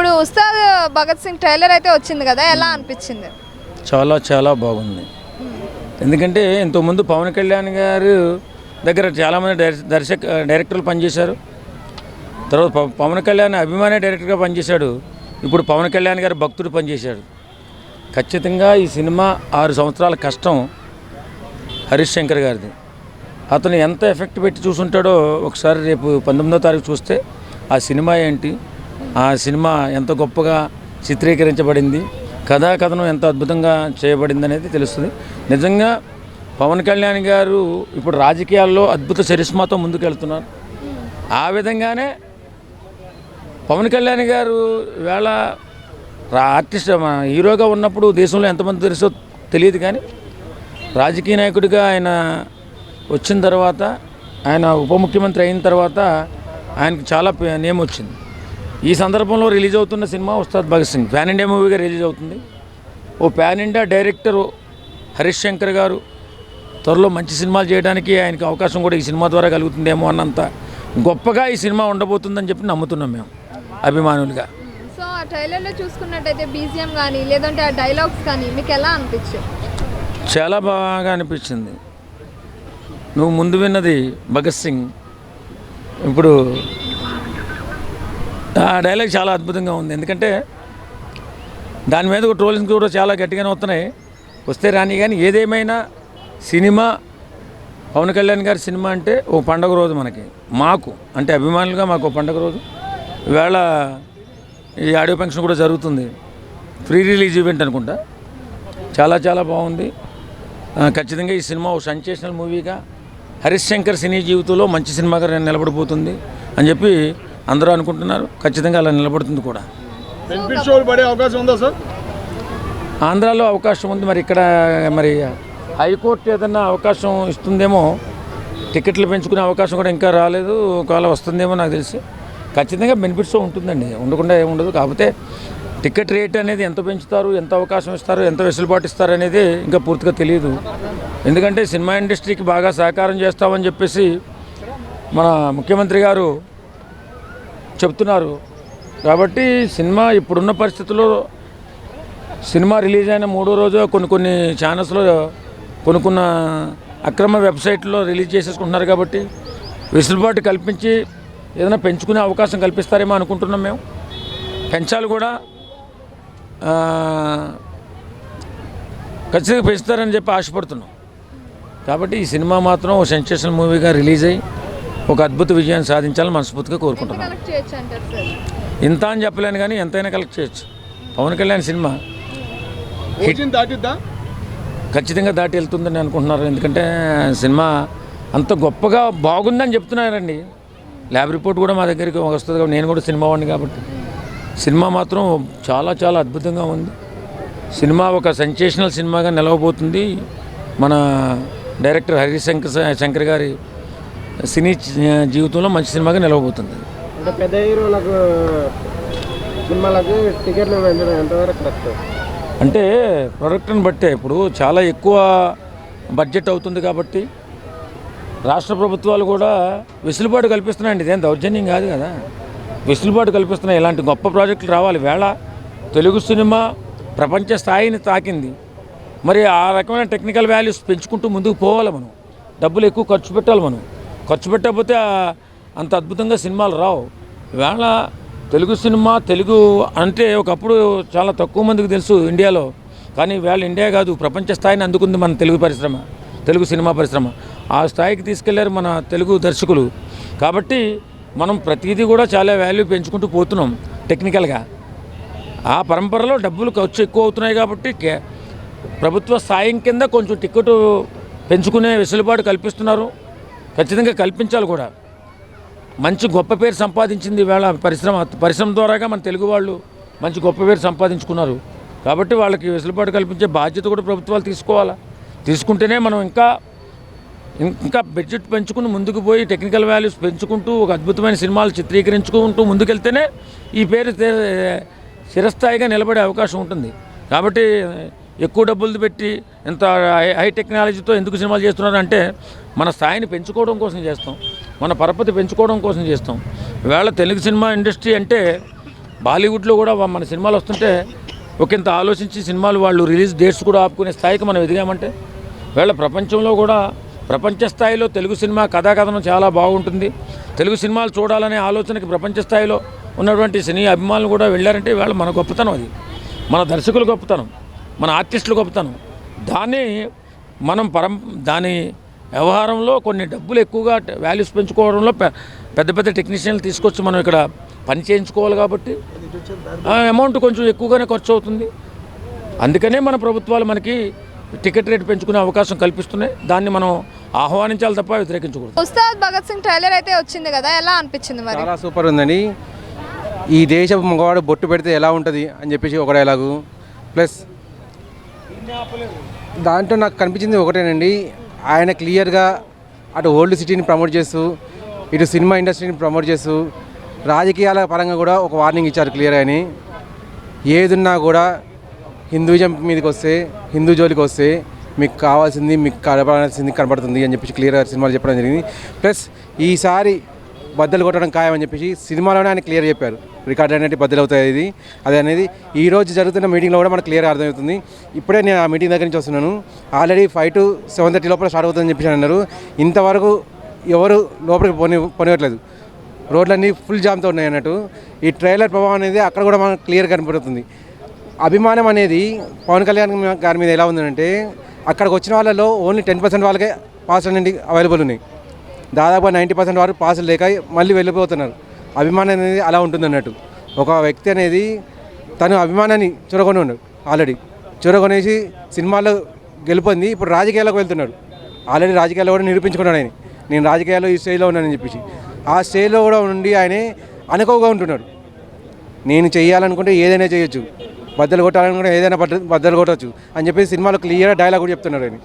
ఇప్పుడు ఉస్తాద్ భగత్ సింగ్ ట్రైలర్ అయితే వచ్చింది కదా, ఎలా అనిపించింది? చాలా చాలా బాగుంది. ఎందుకంటే ఇంతకుముందు పవన్ కళ్యాణ్ గారు దగ్గర చాలామంది డైరెక్టర్లు పనిచేశారు. తర్వాత పవన్ కళ్యాణ్ అభిమాని డైరెక్టర్గా పనిచేశాడు. ఇప్పుడు పవన్ కళ్యాణ్ గారు భక్తుడు పనిచేశాడు. ఖచ్చితంగా ఈ సినిమా 6 సంవత్సరాల కష్టం హరీష్ శంకర్ గారిది. అతను ఎంత ఎఫెక్ట్ పెట్టి చూసుంటాడో ఒకసారి రేపు 19వ తారీఖు చూస్తే ఆ సినిమా ఏంటి, ఆ సినిమా ఎంత గొప్పగా చిత్రీకరించబడింది, కథాకథనం ఎంత అద్భుతంగా చేయబడింది అనేది తెలుస్తుంది. నిజంగా పవన్ కళ్యాణ్ గారు ఇప్పుడు రాజకీయాల్లో అద్భుత చరిష్మాతో ముందుకెళ్తున్నారు. ఆ విధంగానే పవన్ కళ్యాణ్ గారు వేళ ఆర్టిస్ట్ హీరోగా ఉన్నప్పుడు దేశంలో ఎంతమంది తెలుసో తెలియదు, కానీ రాజకీయ నాయకుడిగా ఆయన వచ్చిన తర్వాత, ఆయన ఉప ముఖ్యమంత్రి అయిన తర్వాత ఆయనకు చాలా నేమ్ వచ్చింది. ఈ సందర్భంలో రిలీజ్ అవుతున్న cinema Ustaad Bhagat Singh pan India మూవీగా రిలీజ్ అవుతుంది. ఓ pan India director Harish Shankar గారు త్వరలో మంచి సినిమాలు చేయడానికి ఆయనకి అవకాశం కూడా ఈ సినిమా ద్వారా కలుగుతుందేమో అన్నంత గొప్పగా ఈ సినిమా ఉండబోతుందని చెప్పి నమ్ముతున్నాం మేము అభిమానులుగా. సో ఆ ట్రైలర్లో చూసుకున్నట్టయితే బీజిఎం కానీ లేదంటే ఆ డైలాగ్స్ కానీ మీకు ఎలా అనిపించాయి? చాలా బాగా అనిపించింది. నువ్వు ముందు విన్నది భగత్ సింగ్, ఇప్పుడు ఆ డైలాగ్ చాలా అద్భుతంగా ఉంది. ఎందుకంటే దాని మీద ట్రోలింగ్స్ కూడా చాలా గట్టిగానే వస్తున్నాయి, వస్తే రాని. కానీ ఏదేమైనా సినిమా పవన్ కళ్యాణ్ గారి సినిమా అంటే ఓ పండగ రోజు మాకు అంటే అభిమానులుగా మాకు ఓ పండగ రోజు. ఈవేళ ఈ ఆడియో ఫంక్షన్ కూడా జరుగుతుంది, ఫ్రీ రిలీజ్ ఈవెంట్ అనుకుంటా. చాలా చాలా బాగుంది. ఖచ్చితంగా ఈ సినిమా ఓ సెన్సేషనల్ మూవీగా హరీష్ శంకర్ సినీ జీవితంలో మంచి సినిమాగా నిలబడిపోతుంది అని చెప్పి అందరూ అనుకుంటున్నారు. ఖచ్చితంగా అలా నిలబడుతుంది కూడా. పడే అవకాశం ఉందా సార్? ఆంధ్రాలో అవకాశం ఉంది, మరి ఇక్కడ మరి హైకోర్టు ఏదన్నా అవకాశం ఇస్తుందేమో. టికెట్లు పెంచుకునే అవకాశం కూడా ఇంకా రాలేదు, ఒకవేళ వస్తుందేమో నాకు తెలిసి. ఖచ్చితంగా బెనిఫిట్స్ ఉంటుందండి, ఉండకుండా ఏముండదు. కాకపోతే టికెట్ రేట్ అనేది ఎంత పెంచుతారు, ఎంత అవకాశం ఇస్తారు, ఎంత వెసులుబాటు ఇస్తారు అనేది ఇంకా పూర్తిగా తెలియదు. ఎందుకంటే సినిమా ఇండస్ట్రీకి బాగా సహకారం చేస్తామని చెప్పేసి మన ముఖ్యమంత్రి గారు చెప్తున్నారు. కాబట్టి సినిమా ఇప్పుడున్న పరిస్థితుల్లో సినిమా రిలీజ్ అయిన 3వ రోజు కొన్ని ఛానల్స్లో కొన్ని అక్రమ వెబ్సైట్లో రిలీజ్ చేసేసుకుంటున్నారు. కాబట్టి వెసులుబాటు కల్పించి ఏదైనా పెంచుకునే అవకాశం కల్పిస్తారేమో అనుకుంటున్నాం మేము. పెంచాలి కూడా, ఖచ్చితంగా పెంచుతారని చెప్పి ఆశపడుతున్నాం. కాబట్టి ఈ సినిమా మాత్రం ఒక సెన్సేషనల్ మూవీగా రిలీజ్ అయ్యి ఒక అద్భుత విజయాన్ని సాధించాలని మనస్ఫూర్తిగా కోరుకుంటున్నాం. ఇంత అని చెప్పలేను, కానీ ఎంతైనా కలెక్ట్ చేయొచ్చు. పవన్ కళ్యాణ్ సినిమా ఖచ్చితంగా దాటి వెళ్తుందని అనుకుంటున్నారు. ఎందుకంటే సినిమా అంత గొప్పగా బాగుందని చెప్తున్నారండి. ల్యాబ్ రిపోర్ట్ కూడా మా దగ్గరికి వస్తుంది కాబట్టి, నేను కూడా సినిమా వాడిని కాబట్టి. సినిమా మాత్రం చాలా చాలా అద్భుతంగా ఉంది. సినిమా ఒక సెన్సేషనల్ సినిమాగా నిలవబోతుంది. మన డైరెక్టర్ హరీష్ శంకర్ గారి సినీ జీవితంలో మంచి సినిమాగా నిలవబోతుంది. అంటే పెద్ద హీరోలకు సినిమాలకు టికెట్లు ఎంతవరకు కరెక్ట్? అంటే ప్రొడక్ట్ని బట్టే. ఇప్పుడు చాలా ఎక్కువ బడ్జెట్ అవుతుంది కాబట్టి రాష్ట్ర ప్రభుత్వాలు కూడా వెసులుబాటు కల్పిస్తున్నాయండి. ఇదేం దౌర్జన్యం కాదు కదా, వెసులుబాటు కల్పిస్తున్నాయి. ఇలాంటి గొప్ప ప్రాజెక్టులు రావాలి. వేళ తెలుగు సినిమా ప్రపంచ స్థాయిని తాకింది. మరి ఆ రకమైన టెక్నికల్ వాల్యూస్ పెంచుకుంటూ ముందుకు పోవాలి. మనం డబ్బులు ఎక్కువ ఖర్చు పెట్టాలి. మనం ఖర్చు పెట్టకపోతే అంత అద్భుతంగా సినిమాలు రావు. వేళ తెలుగు సినిమా, తెలుగు అంటే ఒకప్పుడు చాలా తక్కువ మందికి తెలుసు ఇండియాలో. కానీ వేళ ఇండియా కాదు, ప్రపంచ స్థాయిని అందుకుంది మన తెలుగు సినిమా పరిశ్రమ. ఆ స్థాయికి తీసుకెళ్లారు మన తెలుగు దర్శకులు. కాబట్టి మనం ప్రతిదీ కూడా చాలా వాల్యూ పెంచుకుంటూ పోతున్నాం టెక్నికల్గా. ఆ పరంపరలో డబ్బులు ఖర్చు ఎక్కువ అవుతున్నాయి కాబట్టి ప్రభుత్వ స్థాయి కింద కొంచెం టికెట్ పెంచుకునే వెసులుబాటు కల్పిస్తున్నారు. ఖచ్చితంగా కల్పించాలి కూడా. మంచి గొప్ప పేరు సంపాదించింది వేళ పరిశ్రమ ద్వారాగా మన తెలుగు వాళ్ళు మంచి గొప్ప పేరు సంపాదించుకున్నారు. కాబట్టి వాళ్ళకి వెసులుబాటు కల్పించే బాధ్యత కూడా ప్రభుత్వాలు తీసుకోవాలా. తీసుకుంటేనే మనం ఇంకా బడ్జెట్ పెంచుకుని ముందుకు పోయి టెక్నికల్ వాల్యూస్ పెంచుకుంటూ ఒక అద్భుతమైన సినిమాలు చిత్రీకరించుకుంటూ ముందుకెళ్తేనే ఈ పేరు చిరస్థాయిగా నిలబడే అవకాశం ఉంటుంది. కాబట్టి ఎక్కువ డబ్బులు పెట్టి ఎంత హై టెక్నాలజీతో ఎందుకు సినిమాలు చేస్తున్నారు అంటే మన స్థాయిని పెంచుకోవడం కోసం చేస్తాం, మన పరపతి పెంచుకోవడం కోసం చేస్తాం. ఇవాళ తెలుగు సినిమా ఇండస్ట్రీ అంటే బాలీవుడ్లో కూడా మన సినిమాలు వస్తుంటే ఒకంత ఆలోచించి సినిమాలు వాళ్ళు రిలీజ్ డేట్స్ కూడా ఆపుకునే స్థాయికి మనం ఎదిగామంటే వేళ ప్రపంచంలో కూడా ప్రపంచ స్థాయిలో తెలుగు సినిమా కథాకథనం చాలా బాగుంటుంది, తెలుగు సినిమాలు చూడాలనే ఆలోచనకి ప్రపంచ స్థాయిలో ఉన్నటువంటి సినీ అభిమానులు కూడా వెళ్ళారంటే వేళ మన గొప్పతనం, అది మన దర్శకుల గొప్పతనం, మన ఆర్టిస్టుల గొప్పతనం. దాన్ని మనం దాని వ్యవహారంలో కొన్ని డబ్బులు ఎక్కువగా వాల్యూస్ పెంచుకోవడంలో పెద్ద పెద్ద టెక్నీషియన్లు తీసుకొచ్చి మనం ఇక్కడ పని చేయించుకోవాలి కాబట్టి అమౌంట్ కొంచెం ఎక్కువగానే ఖర్చు అవుతుంది. అందుకనే మన ప్రభుత్వాలు మనకి టికెట్ రేట్ పెంచుకునే అవకాశం కల్పిస్తున్నాయి. దాన్ని మనం ఆహ్వానించాలి తప్ప వ్యతిరేకించకూడదు. ఉస్తాద్ భగత్ సింగ్ ట్రైలర్ అయితే వచ్చింది కదా, ఎలా అనిపించింది మరి? చాలా సూపర్ ఉందండి. ఈ దేశ మగవాడు బొట్టు పెడితే ఎలా ఉంటుంది అని చెప్పేసి ఒక డైలాగు, ప్లస్ దాంట్లో నాకు కనిపించింది ఒకటేనండి, ఆయన క్లియర్గా అటు ఓల్డ్ సిటీని ప్రమోట్ చేస్తూ ఇటు సినిమా ఇండస్ట్రీని ప్రమోట్ చేస్తూ రాజకీయాల పరంగా కూడా ఒక వార్నింగ్ ఇచ్చారు క్లియర్ అని. ఏదున్నా కూడా హిందూయిజం మీదకి వస్తే, హిందూ జోలికి వస్తే మీకు కావాల్సింది, మీకు కనపడాల్సింది కనపడుతుంది అని చెప్పేసి క్లియర్గా సినిమాలో చెప్పడం జరిగింది. ప్లస్ ఈసారి బద్దలు కొట్టడం ఖాయం అని చెప్పేసి సినిమాలోనే ఆయన క్లియర్ చెప్పారు, రికార్డ్ అనేది బద్దలు అవుతాయి ఇది అది అనేది. ఈరోజు జరుగుతున్న మీటింగ్లో కూడా మనకు క్లియర్గా అర్థమవుతుంది. ఇప్పుడే నేను ఆ మీటింగ్ దగ్గర నుంచి వస్తున్నాను, ఆల్రెడీ 5 to 7:30 లోపల స్టార్ట్ అవుతుందని చెప్పేసి అన్నారు. ఇంతవరకు ఎవరు లోపలికి పోనివ్వట్లేదు, రోడ్లన్నీ ఫుల్ జామ్తో ఉన్నాయి అన్నట్టు. ఈ ట్రైలర్ ప్రభావం అనేది అక్కడ కూడా మనకు క్లియర్గా కనపడుతుంది. అభిమానం అనేది పవన్ కళ్యాణ్ గారి మీద ఎలా ఉందంటే, అక్కడికి వచ్చిన వాళ్ళలో ఓన్లీ 10% వాళ్ళకే పాసులు అనేది అవైలబుల్ ఉన్నాయి, దాదాపు 90% వారు పాసులు లేక మళ్ళీ వెళ్ళిపోతున్నారు. అభిమానం అనేది అలా ఉంటుంది అన్నట్టు. ఒక వ్యక్తి అనేది తను అభిమానాన్ని చొరగొని ఉన్నాడు, ఆల్రెడీ చొరగొనేసి సినిమాలో గెలుపొంది ఇప్పుడు రాజకీయాలకు వెళ్తున్నాడు. ఆల్రెడీ రాజకీయాల్లో కూడా నిరూపించుకున్నాడు ఆయన, నేను రాజకీయాల్లో ఈ స్టేజ్లో ఉన్నానని చెప్పేసి. ఆ స్టేజ్లో కూడా ఉండి ఆయనే అనుకోగా ఉంటున్నాడు, నేను చేయాలనుకుంటే ఏదైనా చేయొచ్చు, బద్దలు కొట్టాలనుకుంటే ఏదైనా బద్దలు కొట్టవచ్చు అని చెప్పేసి సినిమాలో క్లియర్గా డైలాగ్ కూడా చెప్తున్నాడు ఆయన.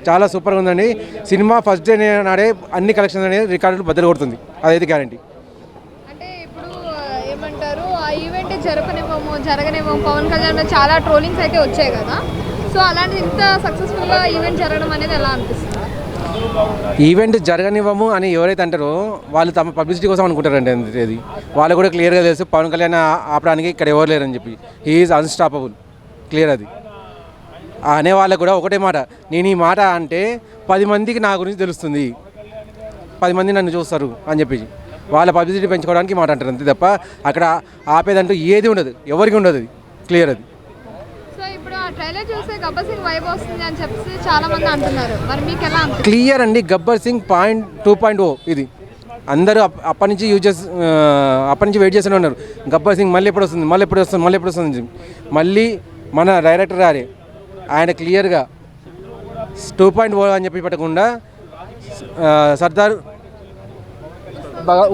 చాలా సూపర్గా ఉందండి సినిమా. ఫస్ట్ డే నాడే అన్ని కలెక్షన్స్ అనేది రికార్డులు బద్దలు కొడుతుంది, అదైతే గ్యారంటీ. అంటే ఇప్పుడు ఏమంటారు, ఆ ఈవెంట్ జరగనివ్వము పవన్ కళ్యాణ్ మీద చాలా ట్రోలింగ్స్ అయితే వచ్చాయి కదా, సో అలాంటి ఇంత సక్సెస్ఫుల్గా ఈవెంట్ జరగడం అనేది ఎలా అనిపిస్తుంది? ఈవెంట్ జరగనివ్వము అని ఎవరైతే అంటారో వాళ్ళు తమ పబ్లిసిటీ కోసం అనుకుంటారండి. అది వాళ్ళు కూడా క్లియర్గా తెలుసు, పవన్ కళ్యాణ్ ఆపడానికి ఇక్కడ ఎవరు లేరని చెప్పి. He is unstoppable, clear. అది అనే వాళ్ళకు కూడా ఒకటే మాట, నేను ఈ మాట అంటే 10 మందికి నా గురించి తెలుస్తుంది, 10 మంది నన్ను చూస్తారు అని చెప్పేసి వాళ్ళ పబ్లిసిటీ పెంచుకోవడానికి మాట అంటారు అంతే తప్ప అక్కడ ఆపేదంటూ ఏది ఉండదు, ఎవరికి ఉండదు. అది క్లియర్. అది సో ఇప్పుడు ఆ ట్రైలర్ చూస్తే గబ్బర్ సింగ్ వైబ్ వస్తుంది అని చెప్పి చాలా మంది అంటున్నారు, మరి మీకు ఎలా అనిపిస్తుంది? క్లియర్ అండి, గబ్బర్ సింగ్ 2.0 ఇది. అందరూ అప్పటి నుంచి వెయిట్ చేస్తూనే ఉన్నారు, గబ్బర్ సింగ్ మళ్ళీ ఎప్పుడు వస్తుంది. మళ్ళీ మన డైరెక్టర్ గారే ఆయన క్లియర్గా 2.0 అని చెప్పి పెట్టకుండా సర్దార్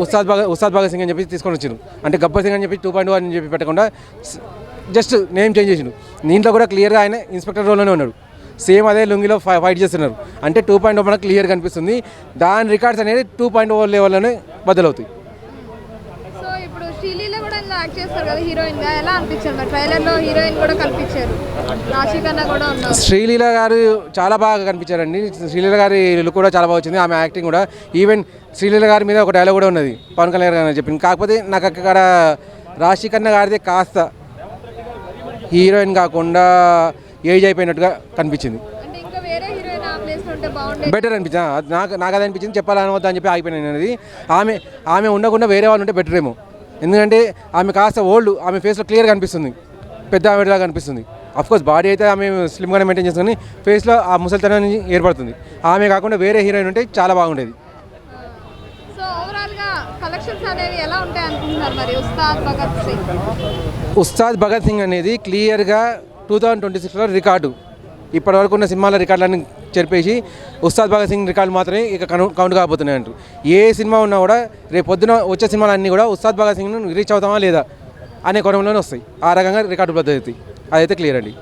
ఉస్తాద్ భగత్ సింగ్ అని చెప్పి తీసుకొని వచ్చారు. అంటే గబ్బర్ సింగ్ అని చెప్పి 2.0 అని చెప్పి పెట్టకుండా జస్ట్ నేమ్ చేంజ్ చేసిండు. దీంట్లో కూడా క్లియర్గా ఆయన ఇన్స్పెక్టర్ రోల్లోనే ఉన్నాడు, సేమ్ అదే లుంగిలో ఫైట్ చేస్తున్నారు. అంటే 2.0 మనకు క్లియర్గా కనిపిస్తుంది. దాని రికార్డ్స్ అనేది 2.0 లెవెల్లోనే బదులవుతాయి. సో ఇప్పుడు శ్రీలీల కూడా ఇందులో యాక్ట్ చేస్తారు కదా హీరోయిన్గా, ఎలా అనిపించింది? మరి ట్రైలర్లో హీరోయిన్ కూడా కనిపించారు, రాశి ఖన్నా కూడా ఉన్నారు. శ్రీలీల గారు చాలా బాగా కనిపించారండి. శ్రీలీల గారి లుక్ కూడా చాలా బాగా వచ్చింది, ఆమె యాక్టింగ్ కూడా. ఈవెన్ శ్రీలీల గారి మీద ఒక డైలాగ్ కూడా ఉన్నది పవన్ కళ్యాణ్ గారు చెప్పింది. కాకపోతే నాకు అక్కడ రాశి ఖన్నా గారిదే కాస్త హీరోయిన్ కాకుండా ఏజ్ అయిపోయినట్టుగా కనిపించింది, బెటర్ అనిపించింది. నాకు అది అనిపించింది, చెప్పాలనవద్దా అని చెప్పి ఆగిపోయినాను అనేది. ఆమె ఉండకుండా వేరే వాళ్ళు ఉంటే బెటర్ ఏమో, ఎందుకంటే ఆమె కాస్త ఓల్డ్, ఆమె ఫేస్లో క్లియర్గా కనిపిస్తుంది, పెద్ద ఆమెలాగా కనిపిస్తుంది. అఫ్కోర్స్ బాడీ అయితే ఆమె స్లిమ్గానే మెయింటైన్ చేస్తుంది, ఫేస్లో ఆ ముసలితనం ఏర్పడుతుంది. ఆమె కాకుండా వేరే హీరోయిన్ ఉంటే చాలా బాగుండేది. సో ఓవరాల్గా కలెక్షన్స్ అనేవి ఎలా ఉంటాయి అనుకుంటున్నారు మరి ఉస్తాద్ భగత్ సింగ్? ఉస్తాద్ భగత్ సింగ్ అనేది క్లియర్గా 2026లో రికార్డు. ఇప్పటివరకు ఉన్న సినిమాల రికార్డులన్నీ చెరిపేసి ఉస్తాద్ భగత్ సింగ్ రికార్డు మాత్రమే ఇక కౌంట్ కాబోతున్నాయి అంటారు. ఏ సినిమా ఉన్నా కూడా రేపు పొద్దున వచ్చే సినిమాలన్నీ కూడా ఉస్తాద్ భగత్ సింగ్ను రీచ్ అవుతామా లేదా అనే కోణంలోనే వస్తాయి. ఆ రకంగా రికార్డు బద్దలు అవుతాయి, అదైతే క్లియర్ అండి.